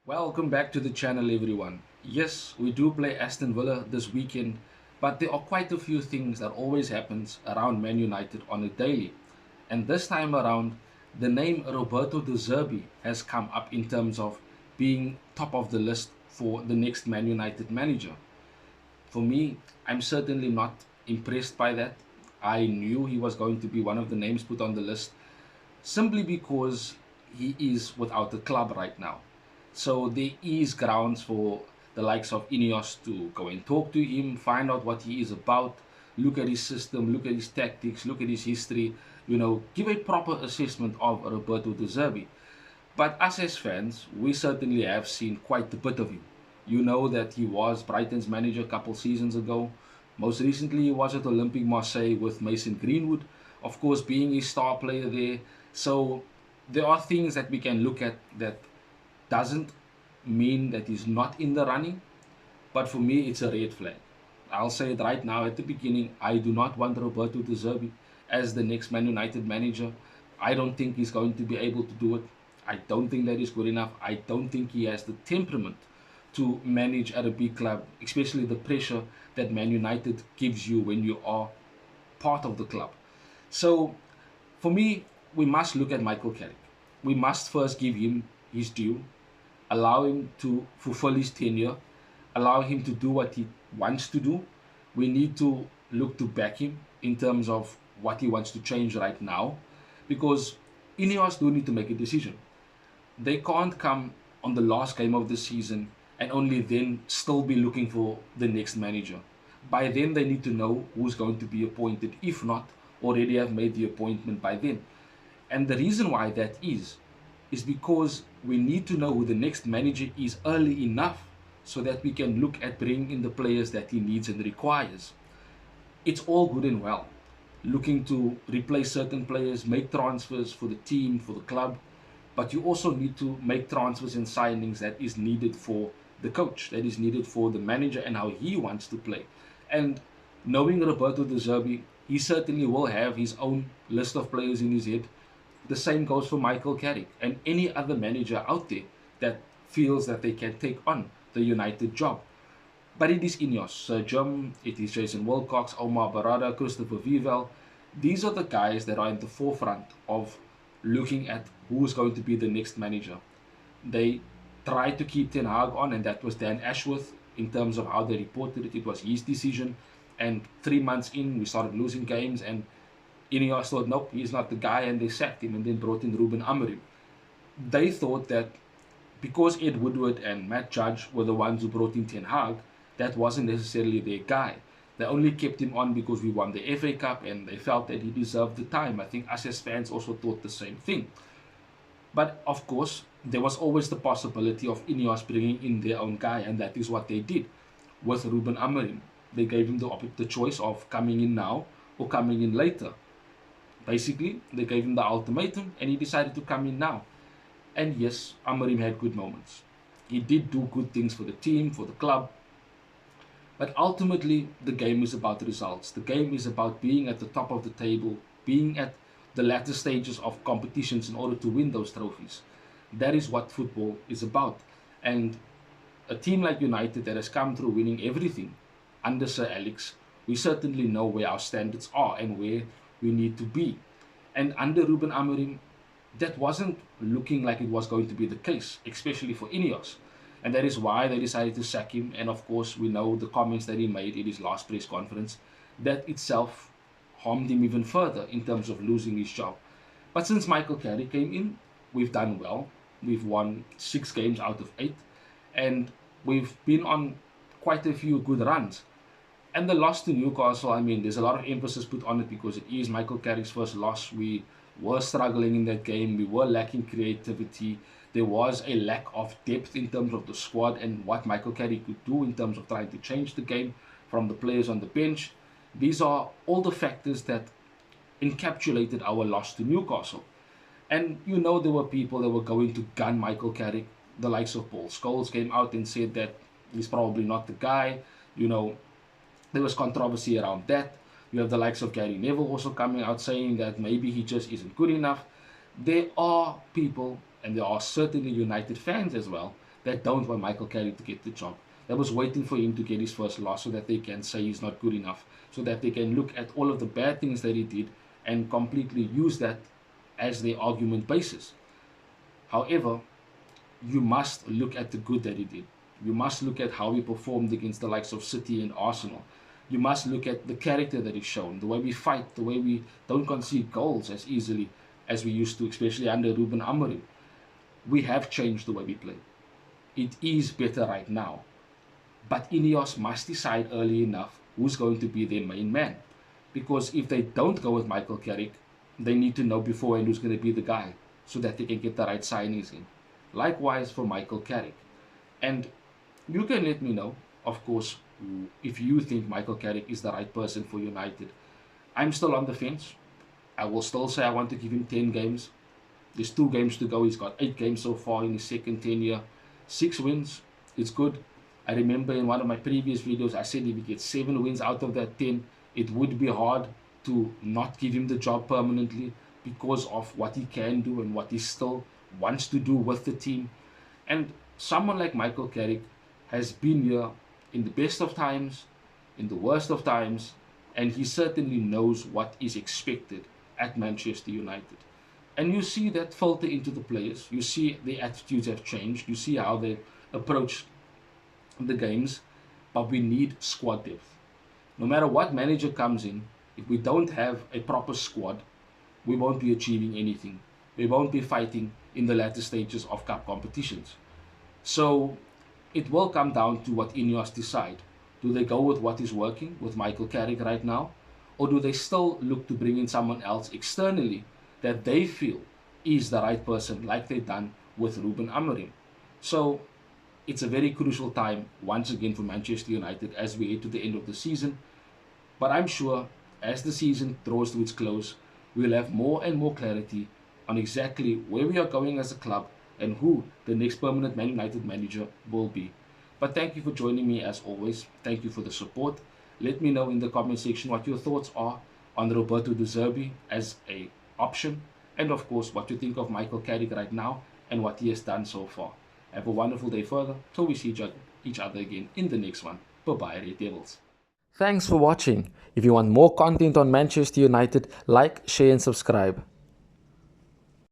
Welcome back to the channel, everyone. Yes, we do play Aston Villa this weekend, but there are quite a few things that always happens around Man United on a daily. And this time around, the name Roberto de Zerbi has come up in terms of being top of the list for the next Man United manager. For me, I'm certainly not impressed by that. I knew he was going to be one of the names put on the list simply because he is without a club right now. So there is grounds for the likes of Ineos to go and talk to him, find out what he is about, look at his system, look at his tactics, look at his history, give a proper assessment of Roberto De Zerbi. But us as fans, we certainly have seen quite a bit of him. You know that he was Brighton's manager a couple seasons ago. Most recently, he was at Olympique Marseille with Mason Greenwood, of course, being a star player there. So there are things that we can look at that doesn't mean that he's not in the running, but for me, it's a red flag. I'll say it right now at the beginning. I do not want Roberto De Zerbi as the next Man United manager. I don't think he's going to be able to do it. I don't think that is good enough. I don't think he has the temperament to manage at a big club, especially the pressure that Man United gives you when you are part of the club. So, for me, we must look at Michael Carrick. We must first give him his due, allow him to fulfill his tenure, allow him to do what he wants to do. We need to look to back him in terms of what he wants to change right now, because Ineos do need to make a decision. They can't come on the last game of the season and only then still be looking for the next manager. By then, they need to know who's going to be appointed, if not, already have made the appointment by then. And the reason why that is because we need to know who the next manager is early enough so that we can look at bringing in the players that he needs and requires. It's all good and well looking to replace certain players, make transfers for the team, for the club, but you also need to make transfers and signings that is needed for the coach, that is needed for the manager and how he wants to play. And knowing Roberto De Zerbi, he certainly will have his own list of players in his head. The same goes for Michael Carrick and any other manager out there that feels that they can take on the United job. But it is Ineos, Sir Jim, it is Jason Wilcox, Omar Barada, Christopher Vivel. These are the guys that are in the forefront of looking at who's going to be the next manager. They tried to keep Ten Hag on, and that was Dan Ashworth. In terms of how they reported it, it was his decision. And 3 months in, we started losing games, and Ineos thought, nope, he's not the guy, and they sacked him and then brought in Ruben Amorim. They thought that because Ed Woodward and Matt Judge were the ones who brought in Ten Hag, that wasn't necessarily their guy. They only kept him on because we won the FA Cup and they felt that he deserved the time. I think us as fans also thought the same thing. But of course, there was always the possibility of Ineos bringing in their own guy, and that is what they did with Ruben Amorim. They gave him the choice of coming in now or coming in later. Basically, they gave him the ultimatum and he decided to come in now. And yes, Amorim had good moments. He did do good things for the team, for the club. But ultimately, the game is about results. The game is about being at the top of the table, being at the latter stages of competitions in order to win those trophies. That is what football is about. And a team like United that has come through winning everything under Sir Alex, we certainly know where our standards are and where we need to be. And under Ruben Amorim, that wasn't looking like it was going to be the case, especially for Ineos. And that is why they decided to sack him. And of course, we know the comments that he made in his last press conference. That itself harmed him even further in terms of losing his job. But since Michael Carrick came in, we've done well. We've won 6 games out of 8. And we've been on quite a few good runs. And the loss to Newcastle, I mean, there's a lot of emphasis put on it because it is Michael Carrick's first loss. We were struggling in that game. We were lacking creativity. There was a lack of depth in terms of the squad and what Michael Carrick could do in terms of trying to change the game from the players on the bench. These are all the factors that encapsulated our loss to Newcastle. And there were people that were going to gun Michael Carrick. The likes of Paul Scholes came out and said that he's probably not the guy. There was controversy around that. You have the likes of Gary Neville also coming out saying that maybe he just isn't good enough. There are people, and there are certainly United fans as well, that don't want Michael Carrick to get the job, that was waiting for him to get his first loss so that they can say he's not good enough, so that they can look at all of the bad things that he did and completely use that as their argument basis. However, you must look at the good that he did. You must look at how he performed against the likes of City and Arsenal. You must look at the character that he's shown, the way we fight, the way we don't concede goals as easily as we used to, especially under Ruben Amorim. We have changed the way we play. It is better right now. But Ineos must decide early enough who's going to be their main man. Because if they don't go with Michael Carrick, they need to know beforehand who's going to be the guy so that they can get the right signings in. Likewise for Michael Carrick. And you can let me know, of course, if you think Michael Carrick is the right person for United. I'm still on the fence. I will still say I want to give him 10 games. There's 2 games to go. He's got 8 games so far in his second tenure. 6 wins. It's good. I remember in one of my previous videos, I said if he gets 7 wins out of that 10, it would be hard to not give him the job permanently because of what he can do and what he still wants to do with the team. And someone like Michael Carrick has been here in the best of times, in the worst of times, and he certainly knows what is expected at Manchester United. And you see that filter into the players. You see their attitudes have changed. You see how they approach the games. But we need squad depth. No matter what manager comes in, if we don't have a proper squad, we won't be achieving anything. We won't be fighting in the latter stages of cup competitions. So it will come down to what Ineos decide. Do they go with what is working with Michael Carrick right now? Or do they still look to bring in someone else externally that they feel is the right person, like they've done with Ruben Amorim? So it's a very crucial time once again for Manchester United as we head to the end of the season. But I'm sure as the season draws to its close, we'll have more and more clarity on exactly where we are going as a club and who the next permanent Man United manager will be. But thank you for joining me as always. Thank you for the support. Let me know in the comment section what your thoughts are on Roberto de Zerbi as a option, and of course what you think of Michael Carrick right now and what he has done so far. Have a wonderful day further till we see each other again in the next one. Bye bye, Red Devils. Thanks for watching. If you want more content on Manchester United, like, share and subscribe.